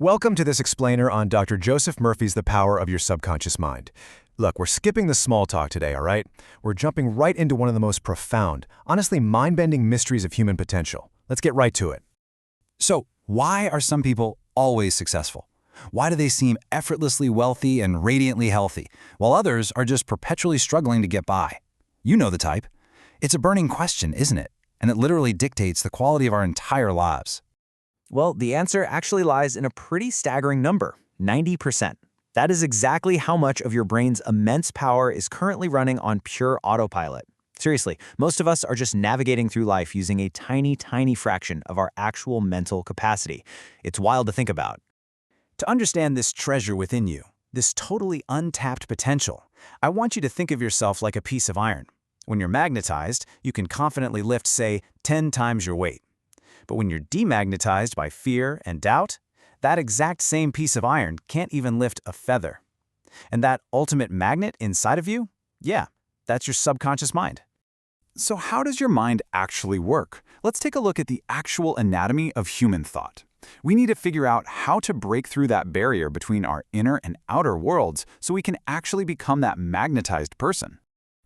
Welcome to this explainer on Dr. Joseph Murphy's The Power of Your Subconscious Mind. Look, we're skipping the small talk today, all right? We're jumping right into one of the most profound, honestly mind-bending mysteries of human potential. Let's get right to it. So, why are some people always successful? Why do they seem effortlessly wealthy and radiantly healthy, while others are just perpetually struggling to get by? You know the type. It's a burning question, isn't it? And it literally dictates the quality of our entire lives. Well, the answer actually lies in a pretty staggering number, 90%. That is exactly how much of your brain's immense power is currently running on pure autopilot. Seriously, most of us are just navigating through life using a tiny, tiny fraction of our actual mental capacity. It's wild to think about. To understand this treasure within you, this totally untapped potential, I want you to think of yourself like a piece of iron. When you're magnetized, you can confidently lift, say, 10 times your weight. But when you're demagnetized by fear and doubt, that exact same piece of iron can't even lift a feather. And that ultimate magnet inside of you? Yeah, that's your subconscious mind. So how does your mind actually work? Let's take a look at the actual anatomy of human thought. We need to figure out how to break through that barrier between our inner and outer worlds so we can actually become that magnetized person.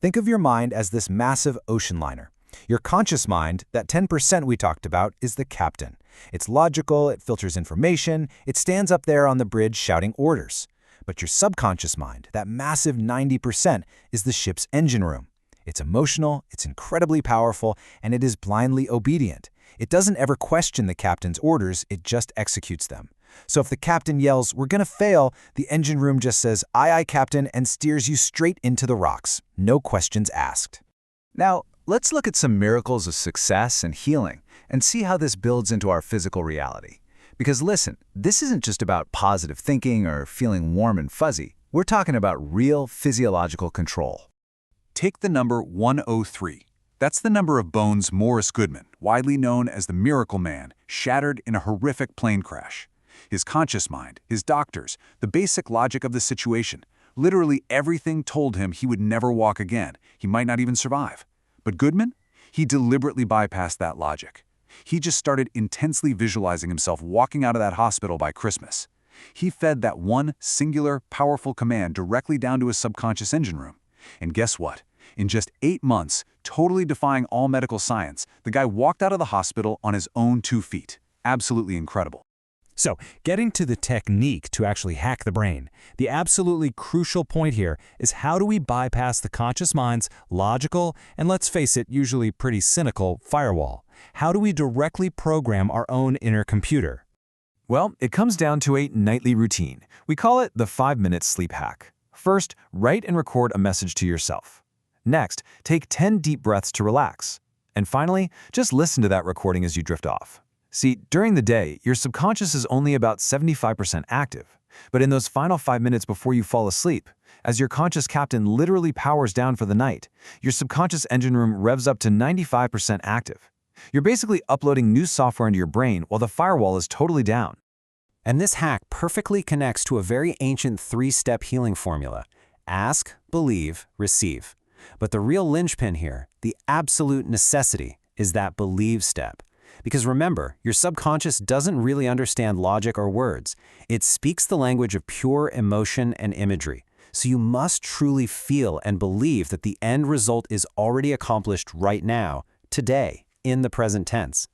Think of your mind as this massive ocean liner. Your conscious mind, that 10% we talked about, is the captain. It's logical, it filters information, it stands up there on the bridge shouting orders. But your subconscious mind, that massive 90%, is the ship's engine room. It's emotional, it's incredibly powerful, and it is blindly obedient. It doesn't ever question the captain's orders, it just executes them. So if the captain yells, "We're gonna fail," the engine room just says, "Aye, aye, captain," and steers you straight into the rocks. No questions asked. Now, let's look at some miracles of success and healing and see how this builds into our physical reality. Because listen, this isn't just about positive thinking or feeling warm and fuzzy. We're talking about real physiological control. Take the number 103. That's the number of bones Morris Goodman, widely known as the Miracle Man, shattered in a horrific plane crash. His conscious mind, his doctors, the basic logic of the situation, literally everything told him he would never walk again. He might not even survive. But Goodman? He deliberately bypassed that logic. He just started intensely visualizing himself walking out of that hospital by Christmas. He fed that one singular, powerful command directly down to his subconscious engine room. And guess what? In just 8 months, totally defying all medical science, the guy walked out of the hospital on his own 2 feet. Absolutely incredible. So, getting to the technique to actually hack the brain, the absolutely crucial point here is how do we bypass the conscious mind's logical and, let's face it, usually pretty cynical firewall? How do we directly program our own inner computer? Well, it comes down to a nightly routine. We call it the 5-minute sleep hack. First, write and record a message to yourself. Next, take 10 deep breaths to relax. And finally, just listen to that recording as you drift off. See, during the day, your subconscious is only about 75% active. But in those final 5 minutes before you fall asleep, as your conscious captain literally powers down for the night, your subconscious engine room revs up to 95% active. You're basically uploading new software into your brain while the firewall is totally down. And this hack perfectly connects to a very ancient 3-step healing formula. Ask, believe, receive. But the real linchpin here, the absolute necessity, is that believe step. Because remember, your subconscious doesn't really understand logic or words. It speaks the language of pure emotion and imagery. So you must truly feel and believe that the end result is already accomplished right now, today, in the present tense.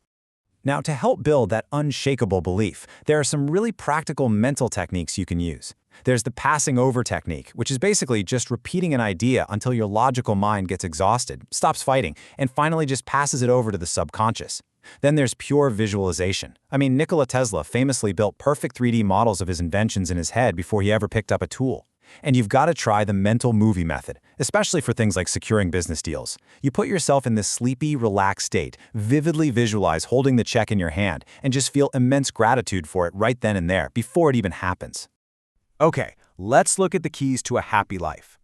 Now, to help build that unshakable belief, there are some really practical mental techniques you can use. There's the passing over technique, which is basically just repeating an idea until your logical mind gets exhausted, stops fighting, and finally just passes it over to the subconscious. Then there's pure visualization. I mean, Nikola Tesla famously built perfect 3D models of his inventions in his head before he ever picked up a tool. And you've got to try the mental movie method, especially for things like securing business deals. You put yourself in this sleepy, relaxed state, vividly visualize holding the check in your hand, and just feel immense gratitude for it right then and there, before it even happens. Okay, let's look at the keys to a happy life.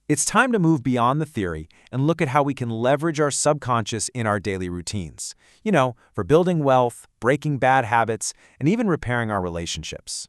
It's time to move beyond the theory and look at how we can leverage our subconscious in our daily routines. You know, for building wealth, breaking bad habits, and even repairing our relationships.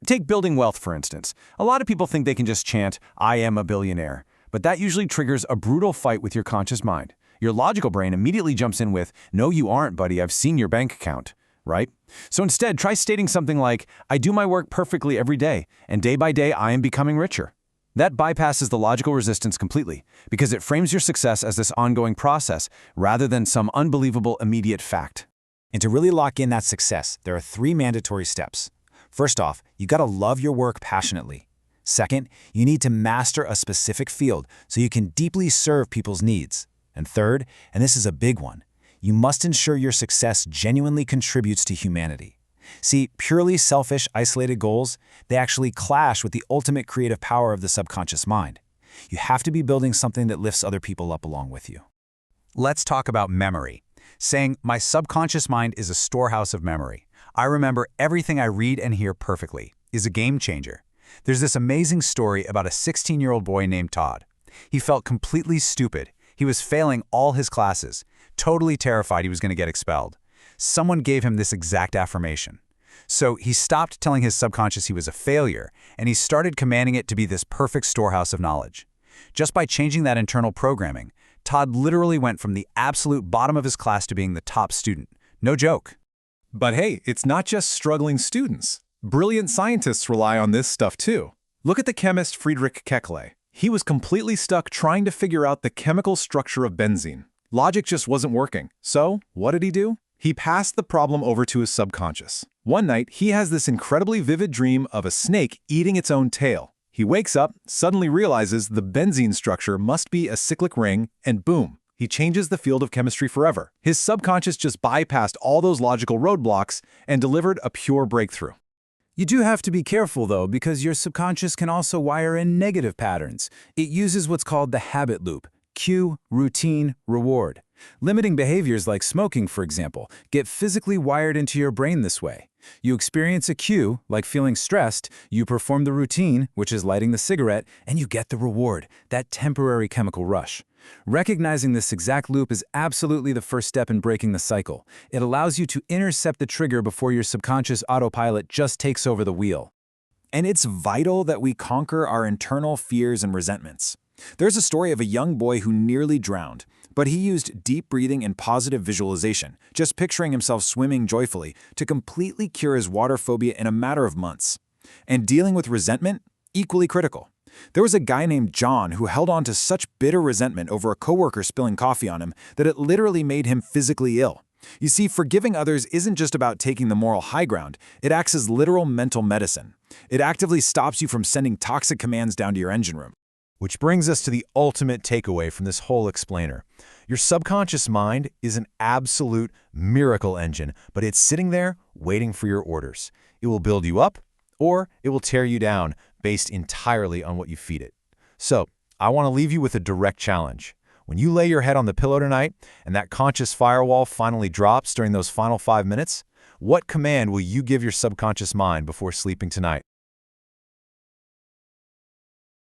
Take building wealth, for instance. A lot of people think they can just chant, "I am a billionaire," but that usually triggers a brutal fight with your conscious mind. Your logical brain immediately jumps in with, "No, you aren't, buddy, I've seen your bank account." right? So instead, try stating something like, I do my work perfectly every day, and day by day I am becoming richer. That bypasses the logical resistance completely, because it frames your success as this ongoing process rather than some unbelievable immediate fact. And to really lock in that success, there are 3 mandatory steps. First off, you gotta love your work passionately. Second, you need to master a specific field so you can deeply serve people's needs. And third, and this is a big one, you must ensure your success genuinely contributes to humanity. See, purely selfish, isolated goals, they actually clash with the ultimate creative power of the subconscious mind. You have to be building something that lifts other people up along with you. Let's talk about memory. Saying, my subconscious mind is a storehouse of memory. I remember everything I read and hear perfectly is a game changer. There's this amazing story about a 16-year-old boy named Todd. He felt completely stupid. He was failing all his classes, totally terrified he was going to get expelled. Someone gave him this exact affirmation. So he stopped telling his subconscious he was a failure, and he started commanding it to be this perfect storehouse of knowledge. Just by changing that internal programming, Todd literally went from the absolute bottom of his class to being the top student. No joke. But hey, it's not just struggling students. Brilliant scientists rely on this stuff too. Look at the chemist Friedrich Kekulé. He was completely stuck trying to figure out the chemical structure of benzene. Logic just wasn't working. So, what did he do? He passed the problem over to his subconscious. One night, he has this incredibly vivid dream of a snake eating its own tail. He wakes up, suddenly realizes the benzene structure must be a cyclic ring, and boom, he changes the field of chemistry forever. His subconscious just bypassed all those logical roadblocks and delivered a pure breakthrough. You do have to be careful, though, because your subconscious can also wire in negative patterns. It uses what's called the habit loop: cue, routine, reward. Limiting behaviors like smoking, for example, get physically wired into your brain this way. You experience a cue, like feeling stressed, you perform the routine, which is lighting the cigarette, and you get the reward, that temporary chemical rush. Recognizing this exact loop is absolutely the first step in breaking the cycle. It allows you to intercept the trigger before your subconscious autopilot just takes over the wheel. And it's vital that we conquer our internal fears and resentments. There's a story of a young boy who nearly drowned, but he used deep breathing and positive visualization, just picturing himself swimming joyfully, to completely cure his water phobia in a matter of months. And dealing with resentment? Equally critical. There was a guy named John who held on to such bitter resentment over a coworker spilling coffee on him that it literally made him physically ill. You see, forgiving others isn't just about taking the moral high ground, it acts as literal mental medicine. It actively stops you from sending toxic commands down to your engine room. Which brings us to the ultimate takeaway from this whole explainer. Your subconscious mind is an absolute miracle engine, but it's sitting there waiting for your orders. It will build you up, or it will tear you down, based entirely on what you feed it. So, I want to leave you with a direct challenge. When you lay your head on the pillow tonight, and that conscious firewall finally drops during those final 5 minutes, what command will you give your subconscious mind before sleeping tonight?